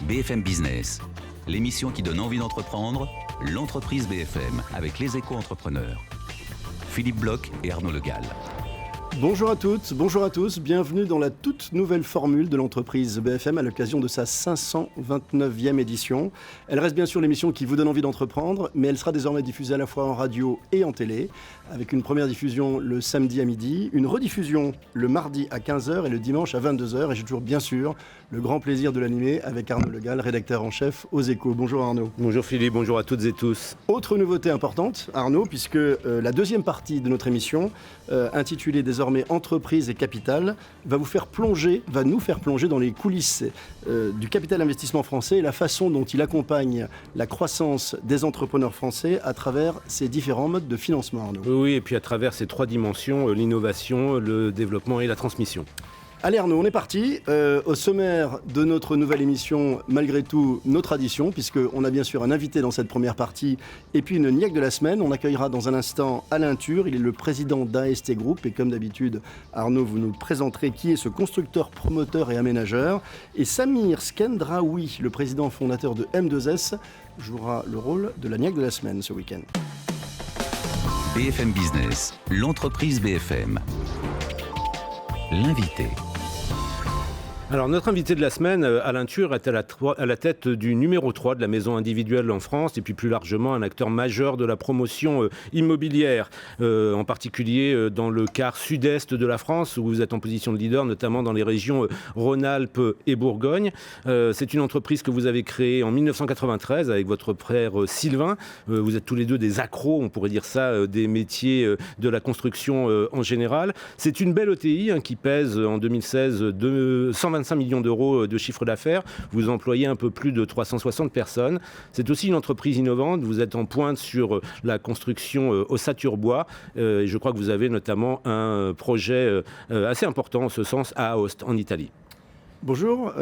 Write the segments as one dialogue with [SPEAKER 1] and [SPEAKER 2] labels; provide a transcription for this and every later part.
[SPEAKER 1] BFM Business, l'émission qui donne envie d'entreprendre, l'entreprise BFM avec les éco-entrepreneurs. Philippe Bloch et Arnaud Le Gall.
[SPEAKER 2] Bonjour à toutes, bonjour à tous, bienvenue dans la toute nouvelle formule de l'entreprise BFM à l'occasion de sa 529e édition. Elle reste bien sûr l'émission qui vous donne envie d'entreprendre, mais elle sera désormais diffusée à la fois en radio et en télé, avec une première diffusion le samedi à midi, une rediffusion le mardi à 15h et le dimanche à 22h. Et j'ai toujours bien sûr le grand plaisir de l'animer avec Arnaud Le Gall, rédacteur en chef aux Échos. Bonjour Arnaud.
[SPEAKER 3] Bonjour Philippe, bonjour à toutes et tous.
[SPEAKER 2] Autre nouveauté importante, Arnaud, puisque la deuxième partie de notre émission, intitulée désormais Entreprise et Capital, va nous faire plonger dans les coulisses du capital investissement français et la façon dont il accompagne la croissance des entrepreneurs français à travers ses différents modes de financement, Arnaud.
[SPEAKER 3] Oui, et puis à travers ces trois dimensions, l'innovation, le développement et la transmission.
[SPEAKER 2] Allez Arnaud, on est parti. Au sommaire de notre nouvelle émission, malgré tout, nos traditions, puisqu'on a bien sûr un invité dans cette première partie, et puis une niaque de la semaine. On accueillera dans un instant Alain Tur, il est le président d'AST Group, et comme d'habitude, Arnaud, vous nous présenterez qui est ce constructeur, promoteur et aménageur. Et Samir Skendraoui, le président fondateur de M2S, jouera le rôle de la niaque de la semaine ce week-end.
[SPEAKER 1] BFM Business, l'entreprise BFM. L'invité.
[SPEAKER 3] Alors notre invité de la semaine, Alain Tur, est à la tête du numéro 3 de la maison individuelle en France et puis plus largement un acteur majeur de la promotion immobilière, en particulier dans le quart sud-est de la France où vous êtes en position de leader, notamment dans les régions Rhône-Alpes et Bourgogne. C'est une entreprise que vous avez créée en 1993 avec votre frère Sylvain. Vous êtes tous les deux des accros, on pourrait dire ça, des métiers de la construction en général. C'est une belle ETI qui pèse en 2016 125 millions d'euros de chiffre d'affaires. Vous employez un peu plus de 360 personnes. C'est aussi une entreprise innovante. Vous êtes en pointe sur la construction au Saturbois. Je crois que vous avez notamment un projet assez important en ce sens à Aoste, en Italie.
[SPEAKER 2] Bonjour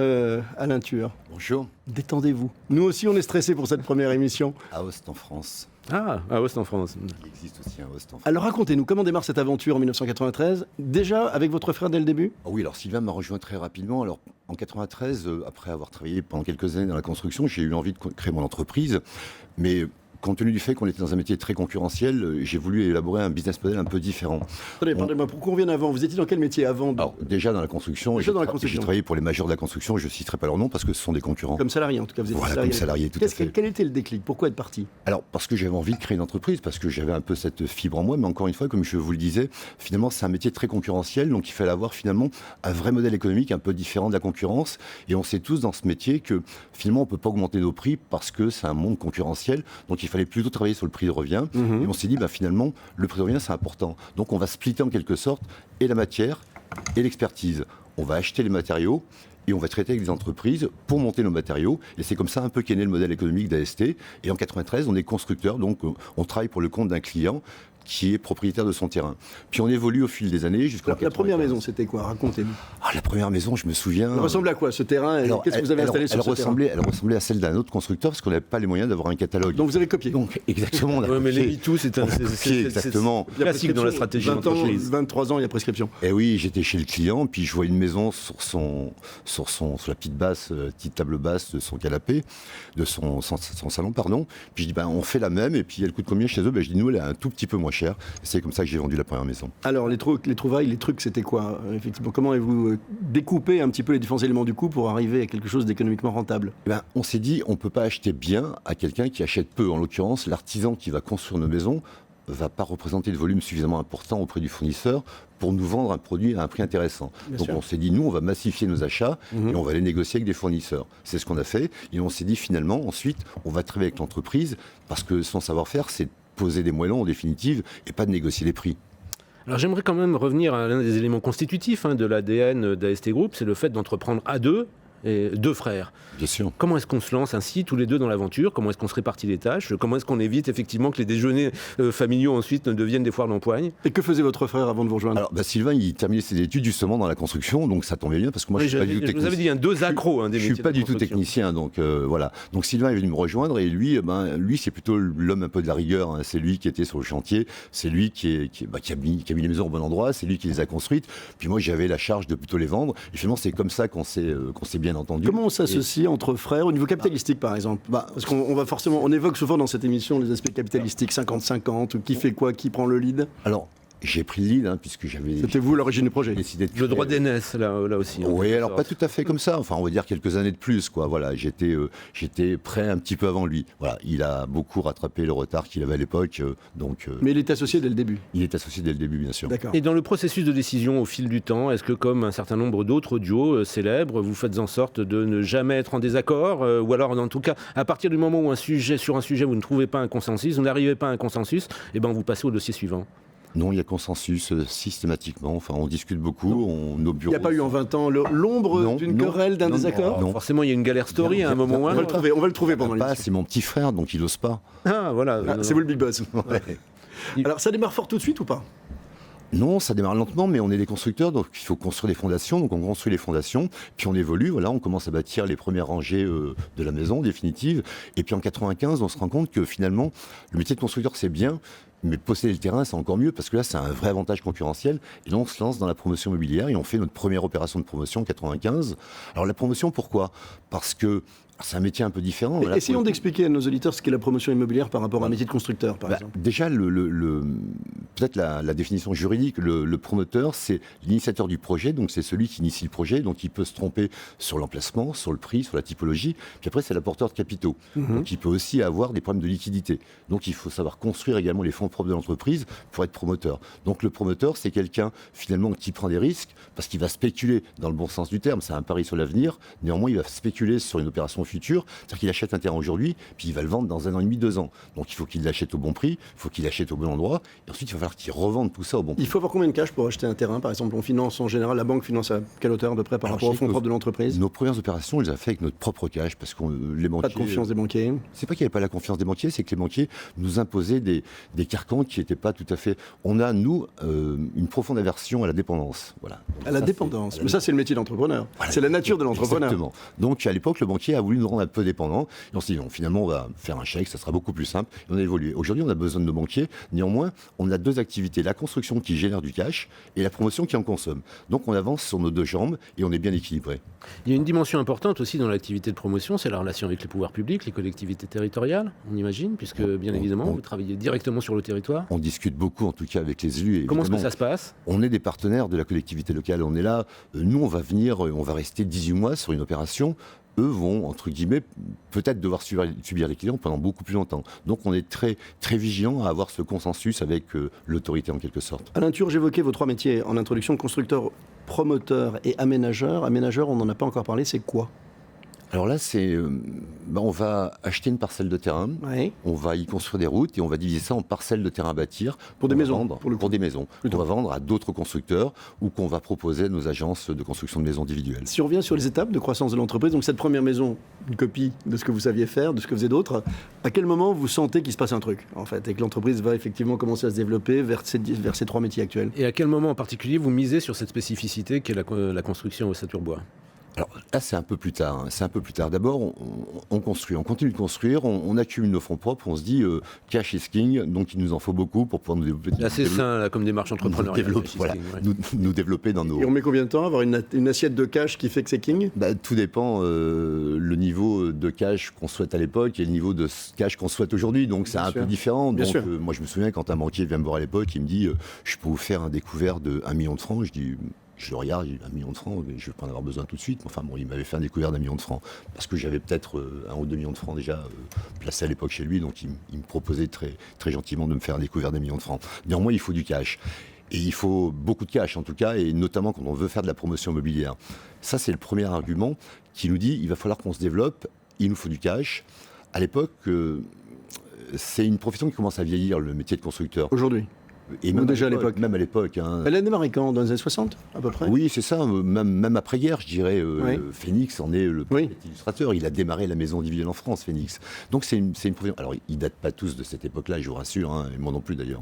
[SPEAKER 2] Alain Tur.
[SPEAKER 4] Bonjour.
[SPEAKER 2] Détendez-vous. Nous aussi on est stressés pour cette première émission.
[SPEAKER 4] Aoste en France.
[SPEAKER 3] Ah, Aoste en France.
[SPEAKER 4] Il existe aussi un Aoste en France.
[SPEAKER 2] Alors racontez-nous, comment démarre cette aventure en 1993 ? Déjà avec votre frère dès le début ?
[SPEAKER 4] Oui, alors Sylvain m'a rejoint très rapidement. Alors en 93, après avoir travaillé pendant quelques années dans la construction, j'ai eu envie de créer mon entreprise. Mais compte tenu du fait qu'on était dans un métier très concurrentiel, j'ai voulu élaborer un business model un peu différent.
[SPEAKER 2] Attendez, pardonnez-moi, pour qu'on revienne avant, vous étiez dans quel métier avant ?
[SPEAKER 4] Alors déjà dans la construction, j'ai travaillé pour les majors de la construction, je ne citerai pas leur nom parce que ce sont des concurrents.
[SPEAKER 2] Comme salarié en tout cas, vous étiez
[SPEAKER 4] voilà, comme salarié, tout à fait.
[SPEAKER 2] Quel était le déclic ? Pourquoi être parti ?
[SPEAKER 4] Alors parce que j'avais envie de créer une entreprise, parce que j'avais un peu cette fibre en moi, mais encore une fois, comme je vous le disais, finalement c'est un métier très concurrentiel, donc il fallait avoir finalement un vrai modèle économique un peu différent de la concurrence, et on sait tous dans ce métier que finalement on ne peut pas augmenter nos prix parce que c'est un monde concurrentiel, donc il fallait plutôt travailler sur le prix de revient, et on s'est dit finalement le prix de revient c'est important, donc on va splitter en quelque sorte et la matière et l'expertise. On va acheter les matériaux et on va traiter avec des entreprises pour monter nos matériaux, et c'est comme ça un peu qu'est né le modèle économique d'AST. Et en 93 on est constructeur, donc on travaille pour le compte d'un client qui est propriétaire de son terrain. Puis on évolue au fil des années jusqu'à...
[SPEAKER 2] La première maison, c'était quoi ? Racontez-nous.
[SPEAKER 4] La première maison, je me souviens...
[SPEAKER 2] Elle ressemble à quoi, ce terrain ? Qu'est-ce que vous avez installé sur ce terrain ?
[SPEAKER 4] Elle ressemblait à celle d'un autre constructeur parce qu'on n'avait pas les moyens d'avoir un catalogue.
[SPEAKER 2] Donc vous avez copié ?
[SPEAKER 4] Donc exactement, on a
[SPEAKER 3] copié. Mais les MeToo, c'est
[SPEAKER 4] exactement
[SPEAKER 3] classique dans la stratégie d'entreprise.
[SPEAKER 2] 23 ans, il y a prescription.
[SPEAKER 4] Et oui, j'étais chez le client, puis je vois une maison sur la petite table basse de son canapé, de son salon, pardon. Puis je dis, on fait la même, et puis elle coûte combien chez eux ? Je dis, nous, elle est un tout petit peu moins chère. C'est comme ça que j'ai vendu la première maison.
[SPEAKER 2] Alors, les trouvailles, les trucs, c'était quoi ? Effectivement, comment avez-vous découpé un petit peu les différents éléments du coût pour arriver à quelque chose d'économiquement rentable ?
[SPEAKER 4] On s'est dit, on ne peut pas acheter bien à quelqu'un qui achète peu. En l'occurrence, l'artisan qui va construire nos maisons ne va pas représenter de volume suffisamment important auprès du fournisseur pour nous vendre un produit à un prix intéressant. Donc on s'est dit, nous, on va massifier nos achats et on va les négocier avec des fournisseurs. C'est ce qu'on a fait. Et on s'est dit, finalement, ensuite, on va travailler avec l'entreprise parce que son savoir-faire, c'est poser des moellons en définitive et pas de négocier les prix.
[SPEAKER 3] Alors j'aimerais quand même revenir à l'un des éléments constitutifs de l'ADN d'AST Group, c'est le fait d'entreprendre à deux. Et deux frères.
[SPEAKER 4] Bien sûr.
[SPEAKER 3] Comment est-ce qu'on se lance ainsi, tous les deux dans l'aventure ? Comment est-ce qu'on se répartit les tâches ? Comment est-ce qu'on évite effectivement que les déjeuners familiaux ensuite ne deviennent des foires d'empoigne ?
[SPEAKER 2] Et que faisait votre frère avant de vous rejoindre ?
[SPEAKER 4] Alors, Sylvain, il terminait ses études justement dans la construction, donc ça tombait bien parce que moi, je suis pas du tout technicien.
[SPEAKER 3] Vous avez dit deux accros des métiers.
[SPEAKER 4] Je suis pas du tout technicien, donc voilà. Donc Sylvain est venu me rejoindre et lui, c'est plutôt l'homme un peu de la rigueur. C'est lui qui était sur le chantier, c'est lui qui a mis les maisons au bon endroit, c'est lui qui les a construites. Puis moi, j'avais la charge de plutôt les vendre. Et finalement, c'est comme ça qu'on s'est bien bien entendu.
[SPEAKER 2] Comment on s'associe entre frères au niveau capitalistique, par exemple? Parce qu'on va forcément, on évoque souvent dans cette émission les aspects capitalistiques, 50-50, ou qui fait quoi, qui prend le lead?
[SPEAKER 4] Alors, j'ai pris le lead, puisque j'avais...
[SPEAKER 2] C'était vous l'origine du projet?
[SPEAKER 4] Décidé de
[SPEAKER 3] Le droit d'aînesse, là aussi.
[SPEAKER 4] Oui, alors pas tout à fait comme ça. Enfin, on va dire quelques années de plus, quoi. Voilà, j'étais prêt un petit peu avant lui. Voilà, il a beaucoup rattrapé le retard qu'il avait à l'époque.
[SPEAKER 2] Mais il est associé dès le début?
[SPEAKER 4] Il est associé dès le début, bien sûr.
[SPEAKER 2] D'accord.
[SPEAKER 3] Et dans le processus de décision au fil du temps, est-ce que comme un certain nombre d'autres duos célèbres, vous faites en sorte de ne jamais être en désaccord ou alors en tout cas, à partir du moment où sur un sujet vous ne trouvez pas un consensus, vous n'arrivez pas à un consensus, et ben vous passez au dossier suivant?
[SPEAKER 4] Non, il y a consensus systématiquement. Enfin, on discute beaucoup. Nos bureaux.
[SPEAKER 2] Il n'y a pas eu en 20 ans l'ombre d'une querelle, d'un désaccord?
[SPEAKER 4] Non.
[SPEAKER 3] Forcément, il y a une galère story à un moment ou un autre.
[SPEAKER 2] On va le trouver pendant l'émission.
[SPEAKER 4] C'est mon petit frère, donc il n'ose pas.
[SPEAKER 3] Ah, voilà.
[SPEAKER 2] C'est vous le big boss.
[SPEAKER 4] Ouais.
[SPEAKER 2] Alors, ça démarre fort tout de suite ou pas?
[SPEAKER 4] Non, ça démarre lentement, mais on est des constructeurs, donc il faut construire des fondations. Donc on construit les fondations, puis on évolue. Voilà, on commence à bâtir les premières rangées de la maison définitive. Et puis en 95, on se rend compte que finalement, le métier de constructeur, c'est bien, mais posséder le terrain, c'est encore mieux, parce que là, c'est un vrai avantage concurrentiel. Et là, on se lance dans la promotion immobilière et on fait notre première opération de promotion en 95. Alors la promotion, pourquoi? Parce que c'est un métier un peu différent.
[SPEAKER 2] Essayons d'expliquer à nos auditeurs ce qu'est la promotion immobilière par rapport à un métier de constructeur, par exemple.
[SPEAKER 4] Déjà, peut-être la définition juridique, le promoteur, c'est l'initiateur du projet, donc c'est celui qui initie le projet, donc il peut se tromper sur l'emplacement, sur le prix, sur la typologie. Puis après, c'est l'apporteur de capitaux. Donc il peut aussi avoir des problèmes de liquidité. Donc il faut savoir construire également les fonds propres de l'entreprise pour être promoteur. Donc le promoteur, c'est quelqu'un finalement qui prend des risques parce qu'il va spéculer dans le bon sens du terme. C'est un pari sur l'avenir. Néanmoins, il va spéculer sur une opération futur, c'est-à-dire qu'il achète un terrain aujourd'hui, puis il va le vendre dans 1 an et demi, 2 ans. Donc il faut qu'il l'achète au bon prix, il faut qu'il l'achète au bon endroit, et ensuite il va falloir qu'il revende tout ça au bon prix.
[SPEAKER 2] Il faut avoir combien de cash pour acheter un terrain? Par exemple, on finance en général, la banque finance à quelle hauteur de près par rapport aux fonds propres de l'entreprise?
[SPEAKER 4] Nos premières opérations, on les a fait avec notre propre cash, parce que les banquiers...
[SPEAKER 2] Pas de confiance des banquiers?
[SPEAKER 4] C'est pas qu'il n'y avait pas la confiance des banquiers, c'est que les banquiers nous imposaient des carcans qui n'étaient pas tout à fait... On a, nous, une profonde aversion à la dépendance. Voilà. Donc,
[SPEAKER 2] à la dépendance. Mais ça, c'est le métier d'entrepreneur. Voilà. C'est la nature de l'entrepreneur.
[SPEAKER 4] Exactement. Donc, à l'époque, le banquier a voulu nous rendre un peu dépendants. Et on s'est dit, non, finalement, on va faire un chèque, ça sera beaucoup plus simple. Et on a évolué. Aujourd'hui, on a besoin de nos banquiers. Néanmoins, on a 2 activités. La construction qui génère du cash et la promotion qui en consomme. Donc, on avance sur nos 2 jambes et on est bien équilibré.
[SPEAKER 3] Il y a une dimension importante aussi dans l'activité de promotion, c'est la relation avec les pouvoirs publics, les collectivités territoriales, on imagine, puisque bien évidemment, vous travaillez directement sur le territoire.
[SPEAKER 4] On discute beaucoup, en tout cas, avec les élus.
[SPEAKER 3] Comment est-ce que ça se passe? On
[SPEAKER 4] est des partenaires de la collectivité locale. On est là. Nous, on va venir, on va rester 18 mois sur une opération. Eux vont, entre guillemets, peut-être devoir subir les clients pendant beaucoup plus longtemps. Donc on est très, très vigilant à avoir ce consensus avec l'autorité en quelque sorte.
[SPEAKER 2] Alain Turre, j'évoquais vos 3 métiers en introduction, constructeur, promoteur et aménageur. Aménageur, on n'en a pas encore parlé, c'est quoi?
[SPEAKER 4] Alors là, on va acheter une parcelle de terrain, on va y construire des routes et on va diviser ça en parcelles de terrain à bâtir.
[SPEAKER 2] Pour des maisons,
[SPEAKER 4] pour des maisons. On va vendre à d'autres constructeurs ou qu'on va proposer à nos agences de construction de maisons individuelles.
[SPEAKER 2] Si on revient sur les étapes de croissance de l'entreprise, donc cette première maison, une copie de ce que vous saviez faire, de ce que faisaient d'autres, à quel moment vous sentez qu'il se passe un truc, en fait, et que l'entreprise va effectivement commencer à se développer vers ces 3 métiers actuels?
[SPEAKER 3] Et à quel moment en particulier vous misez sur cette spécificité qu'est la construction au Saturbois?
[SPEAKER 4] Alors là, c'est un peu plus tard. D'abord, on construit, on continue de construire, on accumule nos fonds propres, on se dit cash is king, donc il nous en faut beaucoup pour pouvoir nous développer.
[SPEAKER 3] Là, c'est sain, là, comme démarche entrepreneuriale.
[SPEAKER 4] Nous développer dans nos...
[SPEAKER 2] Et on met combien de temps à avoir une assiette de cash qui fait que c'est king?
[SPEAKER 4] Tout dépend le niveau de cash qu'on souhaite à l'époque et le niveau de cash qu'on souhaite aujourd'hui. Donc c'est un peu différent. Donc, moi, je me souviens quand un banquier vient me voir à l'époque, il me dit je peux vous faire un découvert de 1 million de francs. Je le regarde, il a 1 million de francs, je ne vais pas en avoir besoin tout de suite. Enfin bon, il m'avait fait un découvert d'1 million de francs. Parce que j'avais peut-être 1 ou 2 millions de francs déjà placés à l'époque chez lui. Donc il me proposait très, très gentiment de me faire un découvert d'1 million de francs. Néanmoins, il faut du cash. Et il faut beaucoup de cash en tout cas, et notamment quand on veut faire de la promotion immobilière. Ça, c'est le premier argument qui nous dit il va falloir qu'on se développe, il nous faut du cash. À l'époque, c'est une profession qui commence à vieillir, le métier de constructeur.
[SPEAKER 2] Aujourd'hui?
[SPEAKER 4] Et même déjà à l'époque. Même à l'époque.
[SPEAKER 2] Elle a démarré quand? Dans les années 60, à peu près?
[SPEAKER 4] Oui, c'est ça. Même après-guerre, je dirais. Phoenix en est le premier illustrateur. Il a démarré la maison individuelle en France, Phoenix. Donc c'est une profession. Alors, ils ne datent pas tous de cette époque-là, je vous rassure, et moi non plus d'ailleurs.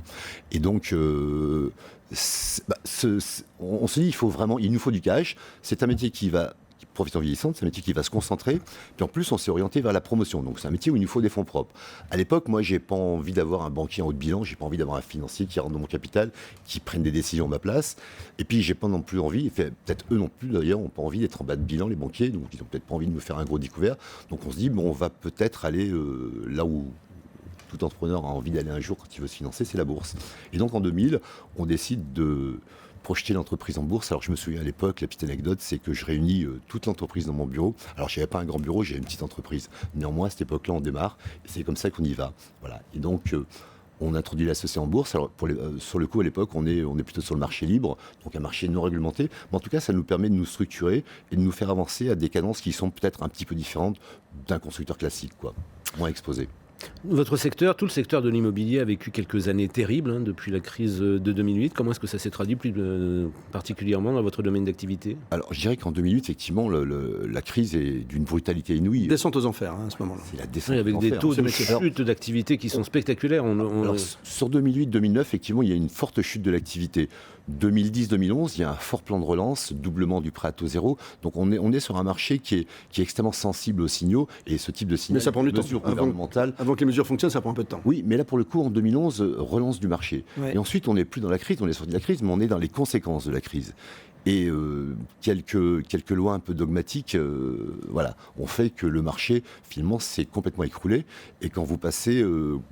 [SPEAKER 4] Et donc, on se dit, il nous faut du cash. C'est un métier qui va profession vieillissante, c'est un métier qui va se concentrer. Puis en plus, on s'est orienté vers la promotion. Donc c'est un métier où il nous faut des fonds propres. À l'époque, moi, j'ai pas envie d'avoir un banquier en haut de bilan, j'ai pas envie d'avoir un financier qui rentre dans mon capital, qui prenne des décisions à ma place. Et puis j'ai pas non plus envie, et peut-être eux non plus d'ailleurs, n'ont pas envie d'être en bas de bilan, les banquiers, donc ils ont peut-être pas envie de me faire un gros découvert. Donc on se dit, bon, on va peut-être aller là où tout entrepreneur a envie d'aller un jour quand il veut se financer, c'est la bourse. Et donc en 2000, on décide de projeter l'entreprise en bourse. Alors je me souviens à l'époque, la petite anecdote, c'est que je réunis toute l'entreprise dans mon bureau. Alors je n'avais pas un grand bureau, j'avais une petite entreprise. Néanmoins, à cette époque-là, on démarre, et c'est comme ça qu'on y va. Voilà. Et donc, on introduit la société en bourse. Alors sur le coup, à l'époque, on est plutôt sur le marché libre, donc un marché non réglementé. Mais en tout cas, ça nous permet de nous structurer et de nous faire avancer à des cadences qui sont peut-être un petit peu différentes d'un constructeur classique, quoi, moins exposé.
[SPEAKER 3] Votre secteur, tout le secteur de l'immobilier a vécu quelques années terribles depuis la crise de 2008. Comment est-ce que ça s'est traduit plus particulièrement dans votre domaine d'activité ?
[SPEAKER 4] Alors, je dirais qu'en 2008, effectivement, la crise est d'une brutalité inouïe.
[SPEAKER 2] Descente aux enfers à ce moment-là.
[SPEAKER 4] C'est la descente
[SPEAKER 3] avec
[SPEAKER 4] aux enfers.
[SPEAKER 3] des taux de chute d'activité qui sont spectaculaires.
[SPEAKER 4] Alors, sur 2008-2009, effectivement, il y a une forte chute de l'activité. 2010-2011, il y a un fort plan de relance, doublement du prêt à taux zéro. Donc on est sur un marché qui est extrêmement sensible aux signaux, et ce type de signaux,
[SPEAKER 2] mais ça prend du temps. Avant que les mesures fonctionnent, ça prend un peu de temps.
[SPEAKER 4] Oui, mais là pour le coup, en 2011, relance du marché.
[SPEAKER 2] Ouais.
[SPEAKER 4] Et ensuite, on n'est plus dans la crise, on est sorti de la crise, mais on est dans les conséquences de la crise. Et quelques lois un peu dogmatiques ont fait que le marché, finalement, s'est complètement écroulé. Et quand vous passez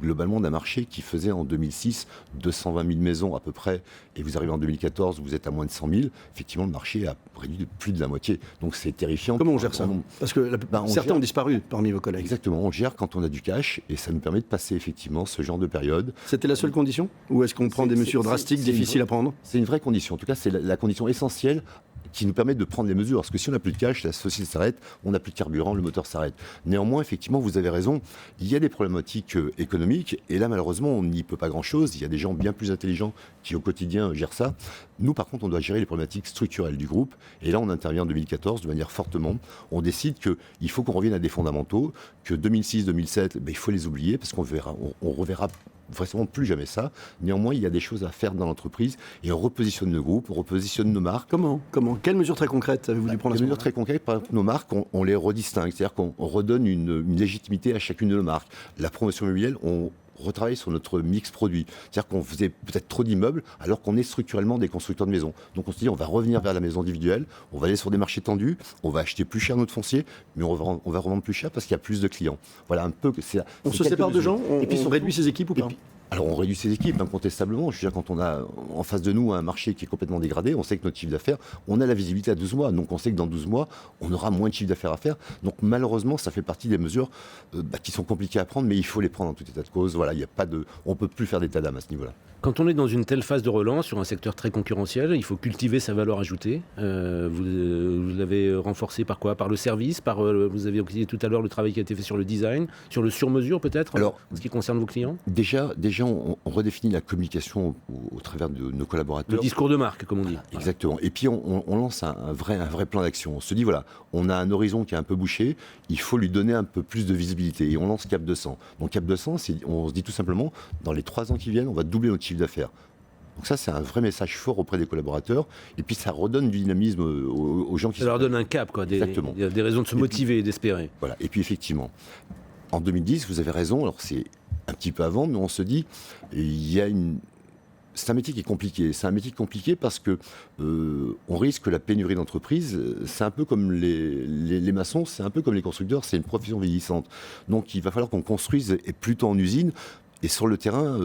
[SPEAKER 4] globalement d'un marché qui faisait en 2006 220 000 maisons à peu près, et vous arrivez en 2014, vous êtes à moins de 100 000, effectivement, le marché a réduit de plus de la moitié. Donc c'est terrifiant.
[SPEAKER 2] Comment on gère ça ? Parce que certains ont disparu parmi vos collègues.
[SPEAKER 4] Exactement, on gère quand on a du cash, et ça nous permet de passer effectivement ce genre de période.
[SPEAKER 2] C'était la seule condition ? Ou est-ce qu'on prend des mesures drastiques, difficiles à prendre ?
[SPEAKER 4] C'est une vraie condition. En tout cas, c'est la condition essentielle qui nous permet de prendre les mesures. Parce que si on n'a plus de cash, la société s'arrête, on n'a plus de carburant, le moteur s'arrête. Néanmoins, effectivement, vous avez raison, il y a des problématiques économiques, et là, malheureusement, on n'y peut pas grand-chose. Il y a des gens bien plus intelligents qui, au quotidien, gèrent ça. Nous, par contre, on doit gérer les problématiques structurelles du groupe, et là, on intervient en 2014 de manière fortement. On décide qu'il faut qu'on revienne à des fondamentaux, que 2006-2007, il faut les oublier, parce qu'on reverra vraisemblablement plus jamais ça. Néanmoins, il y a des choses à faire dans l'entreprise, et on repositionne le groupe, on repositionne nos marques.
[SPEAKER 2] Comment ? Quelles mesures très concrètes avez-vous dû prendre à ce moment-là ?
[SPEAKER 4] Les mesures très concrètes, par exemple, nos marques, on les redistingue, c'est-à-dire qu'on redonne une légitimité à chacune de nos marques. La promotion immobilière, on retravaille sur notre mix produit. C'est-à-dire qu'on faisait peut-être trop d'immeubles alors qu'on est structurellement des constructeurs de maisons. Donc on se dit on va revenir vers la maison individuelle, on va aller sur des marchés tendus, on va acheter plus cher notre foncier, mais on va revendre plus cher parce qu'il y a plus de clients. Voilà un peu.
[SPEAKER 2] On se sépare de gens, on réduit ses équipes ou pas ?
[SPEAKER 4] Alors on réduit ses équipes incontestablement. Je veux dire, quand on a en face de nous un marché qui est complètement dégradé, on sait que notre chiffre d'affaires, on a la visibilité à 12 mois. Donc on sait que dans 12 mois, on aura moins de chiffre d'affaires à faire. Donc malheureusement, ça fait partie des mesures qui sont compliquées à prendre, mais il faut les prendre en tout état de cause. Voilà, on ne peut plus faire d'état d'âme à ce niveau-là.
[SPEAKER 3] Quand on est dans une telle phase de relance sur un secteur très concurrentiel, il faut cultiver sa valeur ajoutée. Vous l'avez renforcé par quoi ? Par le service, vous avez dit tout à l'heure le travail qui a été fait sur le design, sur le sur-mesure peut-être, en ce qui concerne vos clients ?
[SPEAKER 4] Déjà on redéfinit la communication au travers de nos collaborateurs.
[SPEAKER 3] Le discours de marque, comme on dit.
[SPEAKER 4] Exactement. Et puis on lance un vrai plan d'action. On se dit, voilà, on a un horizon qui est un peu bouché, il faut lui donner un peu plus de visibilité. Et on lance Cap 200. Donc Cap 200, on se dit tout simplement, dans les 3 ans qui viennent, on va doubler notre chiffre d'affaires. Donc ça, c'est un vrai message fort auprès des collaborateurs. Et puis ça redonne du dynamisme aux gens qui...
[SPEAKER 3] Ça leur donne un cap, quoi. Il y a des raisons de se motiver et d'espérer.
[SPEAKER 4] Voilà. Et puis effectivement, en 2010, vous avez raison, alors c'est un petit peu avant, mais on se dit, c'est un métier qui est compliqué. C'est un métier compliqué parce que on risque la pénurie d'entreprises. C'est un peu comme les maçons, c'est un peu comme les constructeurs, c'est une profession vieillissante. Donc il va falloir qu'on construise, et plutôt en usine. Et sur le terrain,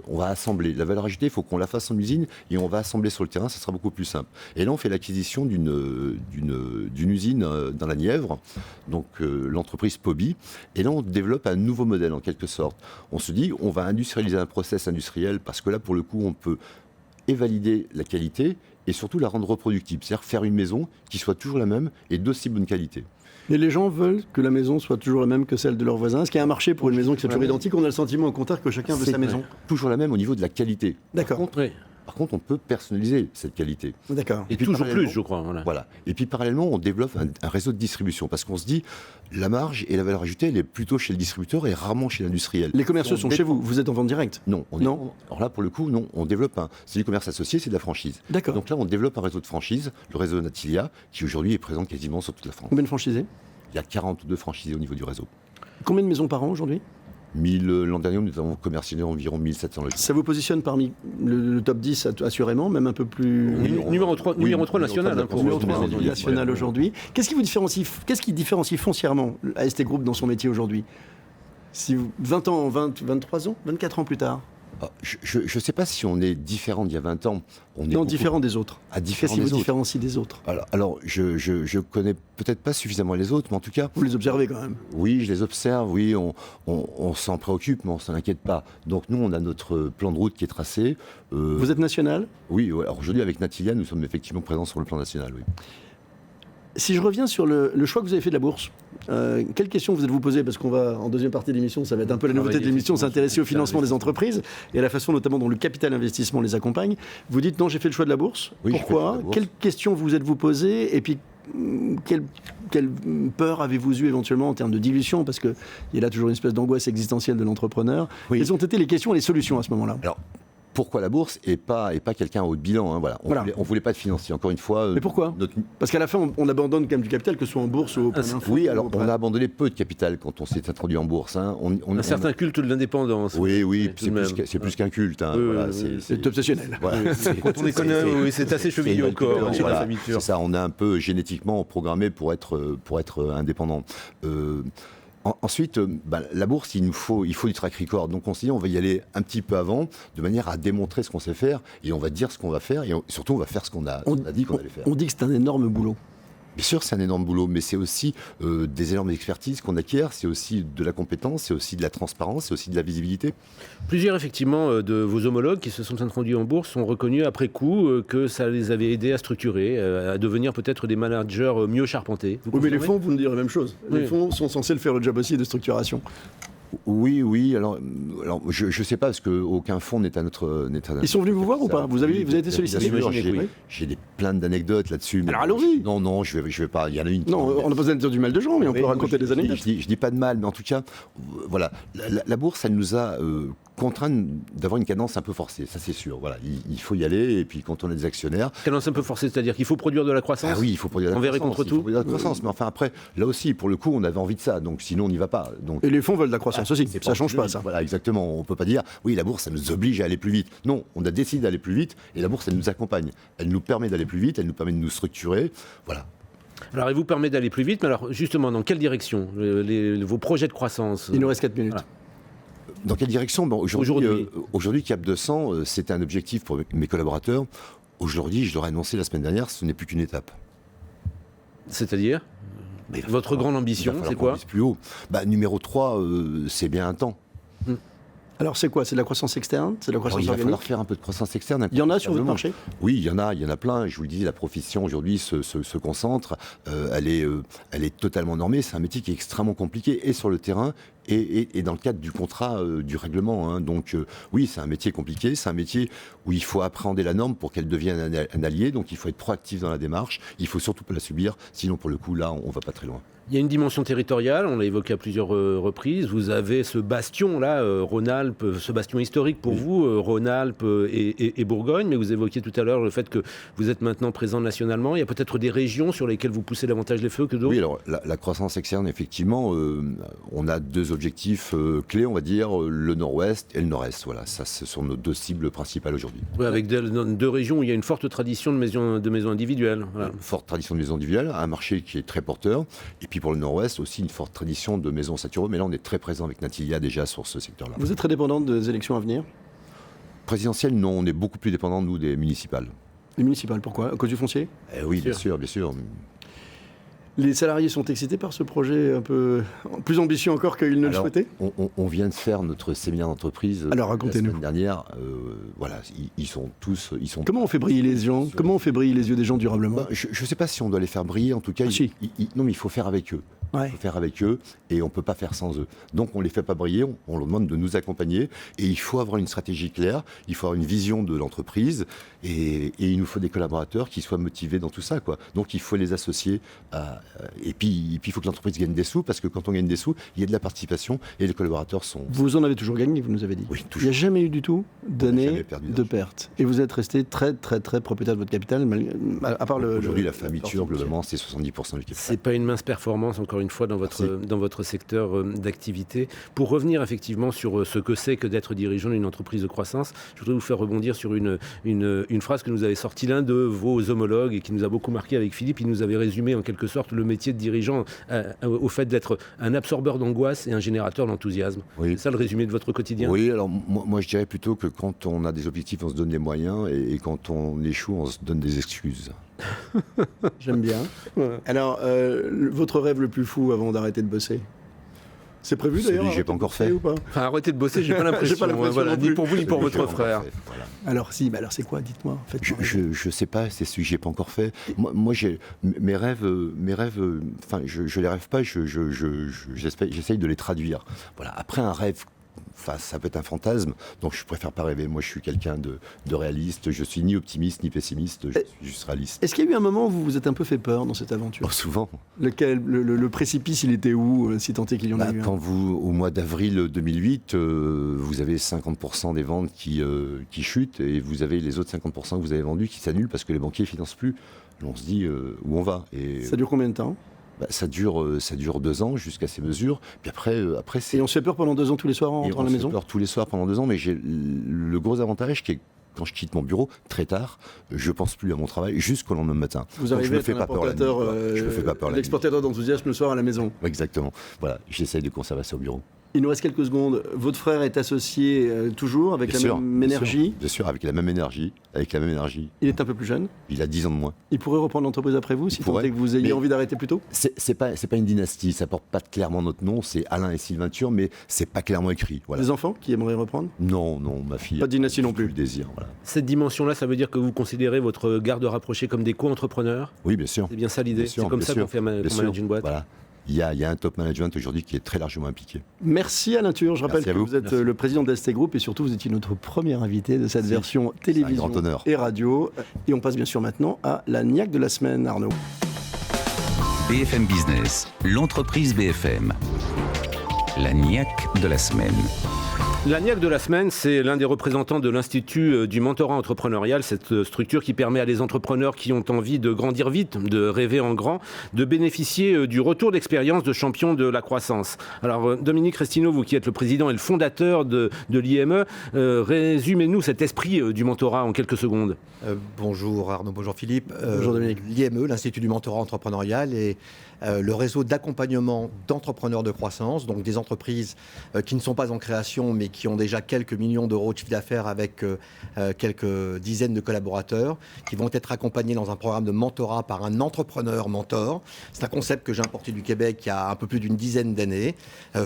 [SPEAKER 4] on va assembler. La valeur ajoutée, il faut qu'on la fasse en usine et on va assembler sur le terrain, ça sera beaucoup plus simple. Et là, on fait l'acquisition d'une usine dans la Nièvre, donc l'entreprise Pobi. Et là, on développe un nouveau modèle en quelque sorte. On se dit, on va industrialiser un process industriel parce que là, pour le coup, on peut valider la qualité et surtout la rendre reproductible. C'est-à-dire faire une maison qui soit toujours la même et d'aussi bonne qualité.
[SPEAKER 2] Et les gens veulent que la maison soit toujours la même que celle de leurs voisins. Est-ce qu'il y a un marché pour une maison qui soit toujours identique ? On a le sentiment au contraire que chacun veut sa maison.
[SPEAKER 4] Toujours la même au niveau de la qualité.
[SPEAKER 2] D'accord.
[SPEAKER 4] Par contre, on peut personnaliser cette qualité.
[SPEAKER 2] D'accord.
[SPEAKER 3] Et toujours plus, je crois.
[SPEAKER 4] Voilà. Et puis parallèlement, on développe un réseau de distribution parce qu'on se dit la marge et la valeur ajoutée, elle est plutôt chez le distributeur et rarement chez l'industriel.
[SPEAKER 2] Les commerciaux sont chez vous, vous êtes en vente directe?
[SPEAKER 4] Non. Alors là, pour le coup, non. On développe c'est du commerce associé, c'est de la franchise.
[SPEAKER 2] D'accord.
[SPEAKER 4] Donc là, on développe un réseau de franchise, le réseau Natilia, qui aujourd'hui est présent quasiment sur toute la France.
[SPEAKER 2] Combien de franchisés?
[SPEAKER 4] Il y a 42 franchisés au niveau du réseau.
[SPEAKER 2] Combien de maisons par an aujourd'hui?
[SPEAKER 4] 1000, l'an dernier, nous avons commercialisé environ 1700 logements.
[SPEAKER 2] Ça vous positionne parmi le top 10 assurément, même un peu plus...
[SPEAKER 3] Numéro 3 national.
[SPEAKER 2] Numéro 3 national aujourd'hui. Qu'est-ce qui différencie foncièrement AST Group dans son métier aujourd'hui? 20 ans, 23 ans, 24 ans plus tard?
[SPEAKER 4] Je ne sais pas si on est différent d'il y a 20 ans.
[SPEAKER 2] Différent des autres. Qu'est-ce qui vous différencie des autres?
[SPEAKER 4] Alors, je ne connais peut-être pas suffisamment les autres, mais en tout cas...
[SPEAKER 2] Vous les observez quand même?
[SPEAKER 4] Oui, je les observe, oui, on s'en préoccupe, mais on ne s'en inquiète pas. Donc nous, on a notre plan de route qui est tracé.
[SPEAKER 2] Vous êtes national?
[SPEAKER 4] Oui, alors aujourd'hui, avec Natilia, nous sommes effectivement présents sur le plan national, oui.
[SPEAKER 2] Si je reviens sur le choix que vous avez fait de la bourse, quelles questions vous êtes-vous posées? Parce qu'on va, en deuxième partie de l'émission, ça va être un peu la nouveauté de l'émission, s'intéresser au financement des entreprises et à la façon notamment dont le capital investissement les accompagne. Vous dites non, j'ai fait le choix de la bourse.
[SPEAKER 4] Oui,
[SPEAKER 2] pourquoi? Quelles questions vous êtes-vous posées? Et puis, quelle peur avez-vous eu éventuellement en termes de dilution? Parce qu'il y a là toujours une espèce d'angoisse existentielle de l'entrepreneur.
[SPEAKER 4] Oui.
[SPEAKER 2] Quelles ont été les questions et les solutions à ce moment-là?
[SPEAKER 4] Alors, pourquoi la bourse et pas quelqu'un à haut de bilan, hein, voilà. On voulait pas de financier, encore une fois.
[SPEAKER 2] Mais pourquoi? Parce qu'à la fin, on abandonne quand même du capital, que ce soit en bourse ou au point d'info.
[SPEAKER 4] Oui, alors on a abandonné peu de capital quand on s'est introduit en bourse. Hein.
[SPEAKER 3] Un certain culte de l'indépendance.
[SPEAKER 4] Oui, c'est plus qu'un culte. Hein, voilà,
[SPEAKER 2] c'est obsessionnel.
[SPEAKER 4] Voilà,
[SPEAKER 3] quand on les connaît, oui, c'est assez chevillé au corps.
[SPEAKER 4] Voilà, c'est ça, on est un peu génétiquement programmé pour être indépendant. Ensuite, la bourse, il faut du track record. Donc on s'est dit, on va y aller un petit peu avant, de manière à démontrer ce qu'on sait faire, et on va dire ce qu'on va faire, et surtout on va faire ce qu'on a dit qu'on allait faire.
[SPEAKER 2] On dit que c'est un énorme boulot.
[SPEAKER 4] Bien sûr, c'est un énorme boulot, mais c'est aussi des énormes expertises qu'on acquiert, c'est aussi de la compétence, c'est aussi de la transparence, c'est aussi de la visibilité.
[SPEAKER 3] Plusieurs, effectivement, de vos homologues qui se sont introduits en bourse ont reconnu après coup que ça les avait aidés à structurer, à devenir peut-être des managers mieux charpentés.
[SPEAKER 2] Oui, mais les fonds, vous nous direz la même chose. Les fonds sont censés le faire le job aussi de structuration.
[SPEAKER 4] Oui. Alors je ne sais pas, parce qu'aucun fonds n'est à notre...
[SPEAKER 2] Ils sont venus vous voir ou pas? Vous avez été sollicité?
[SPEAKER 4] J'ai plein d'anecdotes là-dessus.
[SPEAKER 2] Alors allons-y.
[SPEAKER 4] Non, je vais pas. Il y en a une.
[SPEAKER 2] Non, on n'a pas besoin de dire du mal de gens, mais on peut raconter des anecdotes.
[SPEAKER 4] Je dis pas de mal, mais en tout cas, voilà, la bourse, elle nous a contraint d'avoir une cadence un peu forcée, ça c'est sûr. Voilà, il faut y aller, et puis quand on a des actionnaires...
[SPEAKER 3] Cadence un peu forcée, c'est-à-dire qu'il faut produire de la croissance?
[SPEAKER 4] Ah oui, il faut produire de la croissance.
[SPEAKER 3] Envers et contre tout.
[SPEAKER 4] Il faut produire de la croissance, mais enfin après, là aussi, pour le coup, on avait envie de ça, donc sinon on n'y va pas. Donc,
[SPEAKER 2] et les fonds veulent de la croissance aussi, ça change pas ça.
[SPEAKER 4] Voilà, exactement, on peut pas dire, oui, la bourse, ça nous oblige à aller plus vite. Non, on a décidé d'aller plus vite, et la bourse, elle nous accompagne. Elle nous permet d'aller plus vite, elle nous permet de nous structurer, voilà.
[SPEAKER 3] Alors, elle vous permet d'aller plus vite, mais alors justement, dans quelle direction vos projets de croissance?
[SPEAKER 2] Il nous reste 4 minutes.
[SPEAKER 4] Voilà. Dans quelle direction? Aujourd'hui, Cap 200, c'était un objectif pour mes collaborateurs. Aujourd'hui, je leur ai annoncé la semaine dernière, ce n'est plus qu'une étape.
[SPEAKER 3] C'est-à-dire? Votre grande ambition, c'est quoi?
[SPEAKER 4] Plus haut. Numéro 3, c'est bien un temps.
[SPEAKER 2] Alors c'est quoi? C'est de la croissance externe? C'est de la croissance organique?
[SPEAKER 4] Il va falloir faire un peu de croissance externe.
[SPEAKER 2] Il y en a sur votre marché?
[SPEAKER 4] Oui, il y en a plein. Je vous le disais, la profession aujourd'hui se concentre. Elle est totalement normée. C'est un métier qui est extrêmement compliqué, et sur le terrain, et dans le cadre du contrat, du règlement. Hein. Donc oui, c'est un métier compliqué. C'est un métier où il faut appréhender la norme pour qu'elle devienne un allié. Donc il faut être proactif dans la démarche. Il faut surtout pas la subir. Sinon, pour le coup, là, on va pas très loin.
[SPEAKER 3] Il y a une dimension territoriale, on l'a évoqué à plusieurs reprises. Vous avez ce bastion-là, Rhône-Alpes, ce bastion historique pour vous, Rhône-Alpes et Bourgogne. Mais vous évoquiez tout à l'heure le fait que vous êtes maintenant présent nationalement. Il y a peut-être des régions sur lesquelles vous poussez davantage les feux que d'autres?
[SPEAKER 4] Oui, alors la croissance externe, effectivement, on a deux objectifs clés, on va dire, le nord-ouest et le nord-est. Voilà, ça, ce sont nos deux cibles principales aujourd'hui.
[SPEAKER 3] Oui, avec deux régions où il y a une forte tradition de maisons individuelles. Voilà.
[SPEAKER 4] Une forte tradition de maisons individuelles, un marché qui est très porteur. Et puis pour le nord-ouest, aussi une forte tradition de maisons saturées. Mais là, on est très présent avec Natilia déjà sur ce secteur-là.
[SPEAKER 2] Vous êtes très dépendant des élections à venir?
[SPEAKER 4] Présidentielles, non. On est beaucoup plus dépendant, nous, des municipales.
[SPEAKER 2] Les municipales, pourquoi? À cause du foncier?
[SPEAKER 4] Oui, bien sûr.
[SPEAKER 2] Les salariés sont excités par ce projet un peu plus ambitieux encore qu'ils ne le souhaitaient?
[SPEAKER 4] On vient de faire notre séminaire d'entreprise la semaine dernière. Voilà, ils sont tous...
[SPEAKER 2] Comment on fait briller les gens? Comment on fait briller les yeux des gens durablement?
[SPEAKER 4] Je ne sais pas si on doit les faire briller, en tout cas. Non, mais il faut faire avec eux.
[SPEAKER 2] Ouais.
[SPEAKER 4] Il faut faire avec eux et on ne peut pas faire sans eux. Donc on ne les fait pas briller, on leur demande de nous accompagner et il faut avoir une stratégie claire, il faut avoir une vision de l'entreprise et il nous faut des collaborateurs qui soient motivés dans tout ça, quoi. Donc il faut les associer et puis il faut que l'entreprise gagne des sous parce que quand on gagne des sous, il y a de la participation et les collaborateurs sont...
[SPEAKER 2] Vous en avez toujours gagné, vous nous avez dit.
[SPEAKER 4] Oui,
[SPEAKER 2] Il
[SPEAKER 4] toujours.
[SPEAKER 2] n'y a jamais eu du tout d'année
[SPEAKER 4] jamais perdu
[SPEAKER 2] de
[SPEAKER 4] d'argent.
[SPEAKER 2] perte. Et vous êtes resté très propriétaire de votre capital, à part le...
[SPEAKER 4] Aujourd'hui, la fermeture, globalement, c'est 70% du capital.
[SPEAKER 3] C'est pas une mince performance, encore une fois, dans votre secteur d'activité. Pour revenir effectivement sur ce que c'est que d'être dirigeant d'une entreprise de croissance, je voudrais vous faire rebondir sur une phrase que nous avait sortie l'un de vos homologues et qui nous a beaucoup marqué avec Philippe. Il nous avait résumé en quelque sorte le métier de dirigeant au fait d'être un absorbeur d'angoisse et un générateur d'enthousiasme.
[SPEAKER 4] Oui.
[SPEAKER 3] C'est ça le résumé de votre quotidien?
[SPEAKER 4] Oui, alors moi je dirais plutôt que quand on a des objectifs, on se donne des moyens et quand on échoue, on se donne des excuses.
[SPEAKER 2] J'aime bien. Alors, votre rêve le plus fou avant d'arrêter de bosser? C'est prévu
[SPEAKER 4] Celui
[SPEAKER 2] d'ailleurs?
[SPEAKER 4] que j'ai pas encore fait.
[SPEAKER 2] Ou pas?
[SPEAKER 3] Enfin, arrêtez de bosser, j'ai pas l'impression.
[SPEAKER 2] J'ai pas l'impression
[SPEAKER 3] Voilà,
[SPEAKER 2] non plus.
[SPEAKER 3] ni pour vous ni pour
[SPEAKER 4] Celui que
[SPEAKER 3] votre
[SPEAKER 4] j'ai pas
[SPEAKER 3] frère.
[SPEAKER 4] encore fait, voilà.
[SPEAKER 2] Alors si, alors c'est quoi? Dites-moi.
[SPEAKER 4] Je sais pas, c'est celui que j'ai pas encore fait. Moi mes rêves, enfin, je les rêve pas, j'essaye de les traduire. Voilà. Après un rêve, enfin, ça peut être un fantasme, donc je préfère pas rêver. Moi, je suis quelqu'un de réaliste. Je suis ni optimiste ni pessimiste. Je suis juste réaliste.
[SPEAKER 2] Est-ce qu'il y a eu un moment où vous vous êtes un peu fait peur dans cette aventure?
[SPEAKER 4] Oh, souvent.
[SPEAKER 2] Le précipice, il était où, si tant est qu'il y en a eu un?
[SPEAKER 4] Quand au mois d'avril 2008, vous avez 50% des ventes qui chutent et vous avez les autres 50% que vous avez vendus qui s'annulent parce que les banquiers ne financent plus. On se dit où on va. Et
[SPEAKER 2] Ça dure combien de temps?
[SPEAKER 4] ça dure 2 ans jusqu'à ces mesures. Puis après c'est...
[SPEAKER 2] Et on se fait peur pendant 2 ans tous les soirs en rentrant à la maison?
[SPEAKER 4] On se fait peur tous les soirs pendant 2 ans, mais j'ai le gros avantage qui est quand je quitte mon bureau très tard, je pense plus à mon travail jusqu'au lendemain matin.
[SPEAKER 2] Vous arrivez à être un importateur,
[SPEAKER 4] je me fais pas peur la nuit.
[SPEAKER 2] l'exportateur d'enthousiasme le soir à la maison.
[SPEAKER 4] Exactement. Voilà, j'essaye de conserver ça au bureau.
[SPEAKER 2] Il nous reste quelques secondes. Votre frère est associé toujours avec la même énergie.
[SPEAKER 4] Bien sûr, avec la même énergie.
[SPEAKER 2] Il est un peu plus jeune.
[SPEAKER 4] Il a 10 ans de moins.
[SPEAKER 2] Il pourrait reprendre l'entreprise après vous, si tant est que vous ayez envie d'arrêter plus tôt?
[SPEAKER 4] C'est pas une dynastie, ça porte pas clairement notre nom, c'est Alain et Sylvain Thiur, mais c'est pas clairement écrit. Voilà.
[SPEAKER 2] Des enfants qui aimeraient reprendre?
[SPEAKER 4] Non, ma fille.
[SPEAKER 2] Pas de dynastie non plus.
[SPEAKER 4] Le désir, voilà.
[SPEAKER 3] Cette dimension-là, ça veut dire que vous considérez votre garde rapprochée comme des co-entrepreneurs?
[SPEAKER 4] Oui, bien sûr.
[SPEAKER 3] C'est bien ça l'idée? C'est comme ça qu'on manage une boîte?
[SPEAKER 4] Voilà. Il y a un top management aujourd'hui qui est très largement impliqué.
[SPEAKER 2] Merci Alain Thiur. Je rappelle que vous êtes le président d'ST Group et surtout vous étiez notre premier invité de cette version télévision et radio. Et on passe bien sûr maintenant à la niaque de la semaine, Arnaud.
[SPEAKER 1] BFM Business, l'entreprise BFM. La niaque de la semaine.
[SPEAKER 3] La niaque de la semaine, c'est l'un des représentants de l'Institut du mentorat entrepreneurial, cette structure qui permet à des entrepreneurs qui ont envie de grandir vite, de rêver en grand, de bénéficier du retour d'expérience de champions de la croissance. Alors Dominique Restineau, vous qui êtes le président et le fondateur de l'IME, résumez-nous cet esprit du mentorat en quelques secondes.
[SPEAKER 5] Bonjour Arnaud, bonjour Philippe.
[SPEAKER 2] Bonjour Dominique.
[SPEAKER 5] L'IME, l'Institut du mentorat entrepreneurial, est le réseau d'accompagnement d'entrepreneurs de croissance, donc des entreprises qui ne sont pas en création mais qui ont déjà quelques millions d'euros de chiffre d'affaires avec quelques dizaines de collaborateurs qui vont être accompagnés dans un programme de mentorat par un entrepreneur mentor. C'est un concept que j'ai importé du Québec il y a un peu plus d'une dizaine d'années,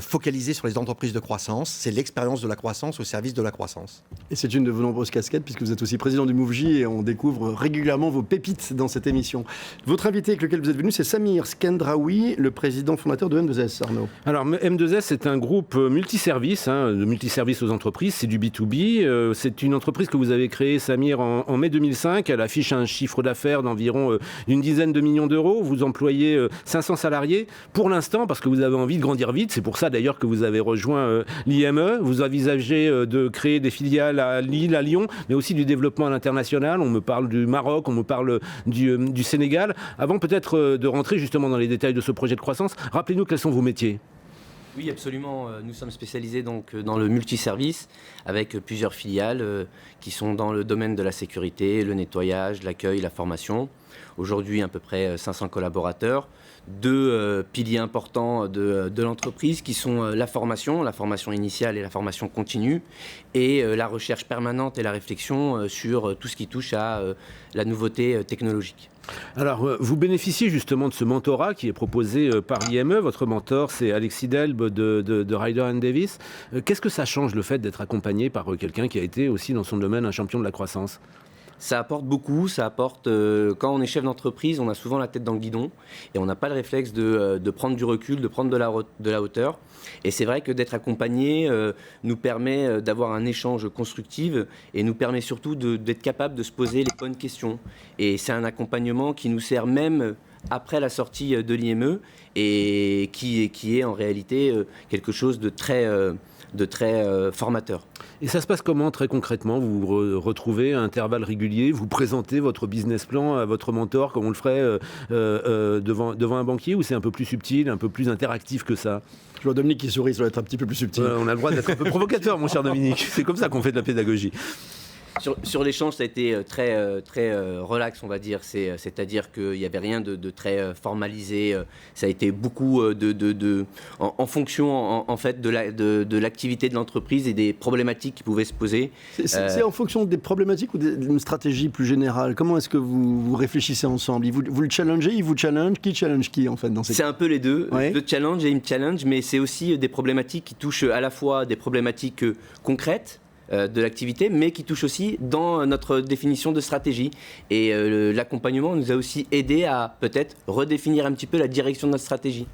[SPEAKER 5] focalisé sur les entreprises de croissance. C'est l'expérience de la croissance au service de la croissance.
[SPEAKER 2] Et c'est une de vos nombreuses casquettes puisque vous êtes aussi président du MoveJ et on découvre régulièrement vos pépites dans cette émission. Votre invité avec lequel vous êtes venu, c'est Samir Skendraoui, le président fondateur de M2S, Arnaud.
[SPEAKER 3] Alors M2S, c'est un groupe multiservice, de multiservice aux entreprises, c'est du B2B. C'est une entreprise que vous avez créée, Samir, en mai 2005. Elle affiche un chiffre d'affaires d'environ une dizaine de millions d'euros. Vous employez 500 salariés. Pour l'instant, parce que vous avez envie de grandir vite, c'est pour ça d'ailleurs que vous avez rejoint l'IME. Vous envisagez de créer des filiales à Lille, à Lyon, mais aussi du développement à l'international. On me parle du Maroc, on me parle du Sénégal. Avant peut-être de rentrer justement dans les détails de ce projet de croissance, rappelez-nous quels sont vos métiers.
[SPEAKER 6] Oui, absolument. Nous sommes spécialisés donc dans le multiservice avec plusieurs filiales qui sont dans le domaine de la sécurité, le nettoyage, l'accueil, la formation. Aujourd'hui, à peu près 500 collaborateurs. 2 piliers importants de l'entreprise qui sont la formation initiale et la formation continue et la recherche permanente et la réflexion sur tout ce qui touche à la nouveauté technologique.
[SPEAKER 3] Alors, vous bénéficiez justement de ce mentorat qui est proposé par l'IME. Votre mentor, c'est Alexis Delbe de Ryder & Davis. Qu'est-ce que ça change le fait d'être accompagné par quelqu'un qui a été aussi dans son domaine un champion de la croissance ?
[SPEAKER 6] Ça apporte beaucoup, quand on est chef d'entreprise, on a souvent la tête dans le guidon et on n'a pas le réflexe de prendre du recul, de prendre de la hauteur. Et c'est vrai que d'être accompagné nous permet d'avoir un échange constructif et nous permet surtout d'être capable de se poser les bonnes questions. Et c'est un accompagnement qui nous sert même après la sortie de l'IME et qui est en réalité quelque chose de très formateur.
[SPEAKER 3] Et ça se passe comment très concrètement? Vous vous retrouvez à intervalles réguliers, vous présentez votre business plan à votre mentor comme on le ferait devant un banquier, ou c'est un peu plus subtil, un peu plus interactif que ça?
[SPEAKER 2] Je vois Dominique qui sourit, ça doit être un petit peu plus subtil.
[SPEAKER 3] On a le droit d'être un peu provocateur, mon cher Dominique. C'est comme ça qu'on fait de la pédagogie.
[SPEAKER 6] Sur l'échange, ça a été très relax, on va dire. C'est-à-dire qu'il n'y avait rien de très formalisé. Ça a été beaucoup en fonction en fait de l'activité de l'entreprise et des problématiques qui pouvaient se poser.
[SPEAKER 2] C'est en fonction des problématiques ou d'une stratégie plus générale? Comment est-ce que vous réfléchissez ensemble? Vous le challengez, il vous challenge? Qui challenge qui en fait dans ces...
[SPEAKER 6] C'est un peu les deux.
[SPEAKER 2] Ouais.
[SPEAKER 6] Le challenge et il me challenge, mais c'est aussi des problématiques qui touchent à la fois des problématiques concrètes de l'activité, mais qui touche aussi dans notre définition de stratégie. Et l'accompagnement nous a aussi aidé à peut-être redéfinir un petit peu la direction de notre stratégie.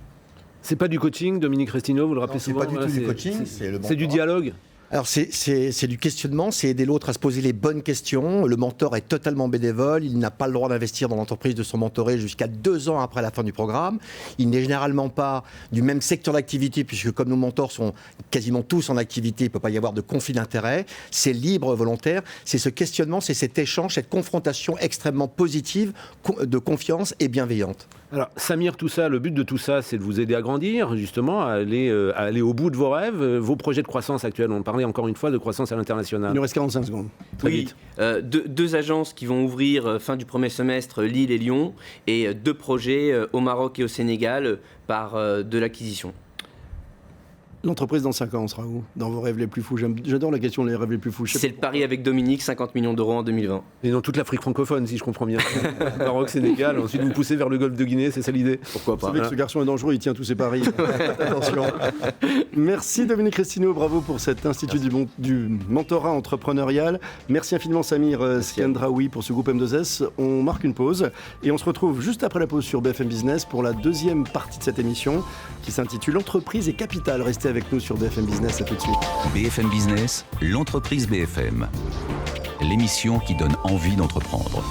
[SPEAKER 6] C'est
[SPEAKER 3] pas du coaching, Dominique Restineau, vous le rappelez souvent?
[SPEAKER 5] C'est pas du tout du coaching,
[SPEAKER 3] c'est du dialogue.
[SPEAKER 5] Alors c'est du questionnement, c'est aider l'autre à se poser les bonnes questions. Le mentor est totalement bénévole, il n'a pas le droit d'investir dans l'entreprise de son mentoré jusqu'à 2 ans après la fin du programme. Il n'est généralement pas du même secteur d'activité, puisque comme nos mentors sont quasiment tous en activité, il ne peut pas y avoir de conflit d'intérêts. C'est libre, volontaire, c'est ce questionnement, c'est cet échange, cette confrontation extrêmement positive, de confiance et bienveillante.
[SPEAKER 3] Alors Samir, tout ça, le but de tout ça, c'est de vous aider à grandir, justement, à aller au bout de vos rêves, vos projets de croissance actuels. On parlait encore une fois de croissance à l'international.
[SPEAKER 2] Il nous reste 45 secondes. Très vite.
[SPEAKER 6] Deux agences qui vont ouvrir fin du premier semestre, Lille et Lyon, et 2 projets au Maroc et au Sénégal par de l'acquisition.
[SPEAKER 2] L'entreprise dans 5 ans, on sera où? Dans vos rêves les plus fous? J'adore la question des rêves les plus fous.
[SPEAKER 6] C'est le pari avec Dominique, 50 millions d'euros en 2020.
[SPEAKER 3] Et dans toute l'Afrique francophone, si je comprends bien. Maroc, Sénégal, ensuite vous poussez vers le golfe de Guinée, c'est ça l'idée?
[SPEAKER 6] Pourquoi pas?
[SPEAKER 2] Vous savez que ce garçon est dangereux, il tient tous ses paris. Attention. Merci Dominique Restineau, bravo pour cet institut du mentorat entrepreneurial. Merci infiniment Samir Skandraoui pour ce groupe M2S. On marque une pause et on se retrouve juste après la pause sur BFM Business pour la deuxième partie de cette émission qui s'intitule Entreprise et Capital. Restez avec nous sur BFM Business, à tout de suite.
[SPEAKER 1] BFM Business, l'entreprise BFM. L'émission qui donne envie d'entreprendre.